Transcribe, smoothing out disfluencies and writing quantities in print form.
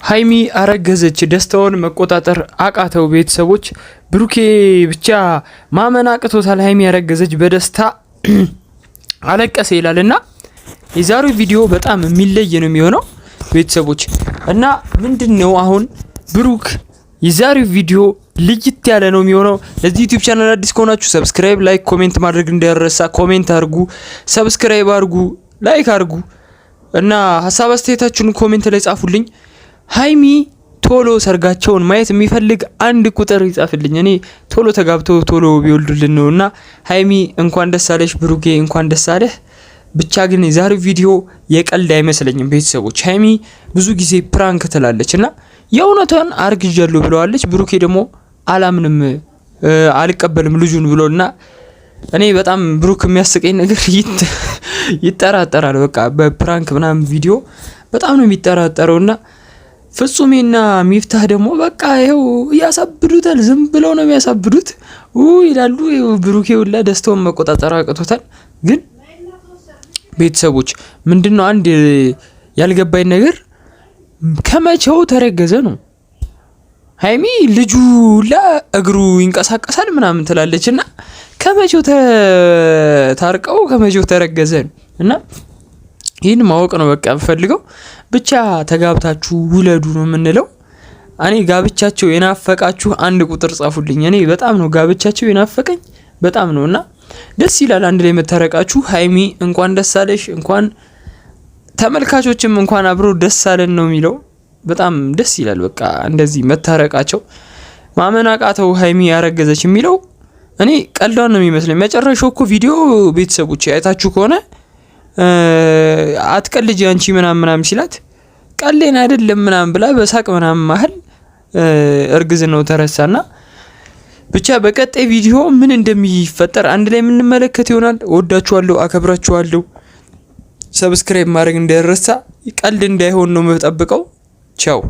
ሃይሚ አረገዘች ደስታውን መቆጣጠር አቃተው። ቤተሰቦች ብሩኬ ብቻ ማመን አቅቶታል። ሃይሚ አረገዘች በደስታ አለቀሰ ይላልና የዛሬው ቪዲዮ በጣም የሚለይ ነው የሚሆነው ቤተሰቦች። እና ምንድነው አሁን ብሩክ የዛሬው ቪዲዮ ልጅት ያለ ነው የሚሆነው። ለዚህ ዩቲዩብ ቻናል አዲስ ከሆናችሁ ሰብስክራይብ፣ ላይክ፣ ኮሜንት ማድረግ እንዳይረሳ። ኮሜንት አድርጉ፣ ሰብስክራይብ አድርጉ፣ ላይክ አድርጉ እና ሀሳብ አስተያየታችሁን ኮሜንት ላይ ጻፉልኝ። ሃይሚ ቶሎ ሰርጋቸውን ማየት የሚፈልግ አንድ ቁጥር ይጻፍልኝ። እኔ ቶሎ ተጋብተው ቶሎ ቢወልዱልን ነውና ሃይሚ እንኳን ደስ አለሽ፣ ብሩኬ እንኳን ደስ አለህ። ብቻ ግን የዛሬው ቪዲዮ የቀልድ አይመስለኝም ቤተሰቦች። ሃይሚ ብዙ ጊዜ ፕራንክ ትላለችና የእውነቷን አርግዣለሁ ብለዋለች። ብሩኬ ደግሞ አላምንም አልቀበልም ልጁን ብሎና እኔ በጣም ብሩክ የሚያስቀኝ ነገር ይጠራጠራል። በቃ በፕራንክ ምናምን ቪዲዮ በጣም ነው የሚጠራጠረውና ፍጹሜና ሚፍታህ ደግሞ በቃ ይሄው ያሳብዱታል። ዝም ብለው ነው የሚያሳብዱት ይላሉ። ብሩኬ ሁላ ደስታውን መቆጣጠር አቅቶታል። ግን ቤተሰቦች ምንድነው አንድ ያልገባኝ ነገር ከመቼው ተረገዘ ነው። ሃይሚ ልጁ ሁላ እግሩ ይንቀሳቀሳል ምናምን ትላለችና ከመቼው ታርቀው ከመቼው ተረገዘ እና ይህን ማወቅ ነው በቃ ፈልገው። ብቻ ተጋብታችሁ ውለዱ ነው የምንለው። እኔ ጋብቻቸው የናፈቃችሁ አንድ ቁጥር ጻፉልኝ። እኔ በጣም ነው ጋብቻቸው የናፈቀኝ በጣም ነውና ደስ ይላል አንድ ላይ መታረቃችሁ። ሃይሚ እንኳን ደስ አለሽ፣ እንኳን ተመልካቾችም እንኳን አብሮ ደስ አለን ነው የሚለው። በጣም ደስ ይላል በቃ እንደዚህ መታረቃቸው። ማመን አቃተው ሃይሚ ያረገዘች የሚለው እኔ ቀልዷን ነው የሚመስለኝ። መጨረሻው እኮ ቪዲዮ ቤተሰቦች አይታችሁ ከሆነ አትቀልጂ አንቺ ምናምን ሲላት ቀሌን አይደለም ምናምን ብላ በሳቅ ምናምን መሀል እርግዝናው ተረሳና ብቻ በቀጣይ ቪዲዮ ምን እንደሚፈጠር አንድ ላይ የምንመለከት ይሆናል። ወዳችኋለሁ፣ አከብራችኋለሁ። ሰብስክራይብ ማድረግ እንዳይረሳ። ቀልድ እንዳይሆን ነው የምጠብቀው። ቻው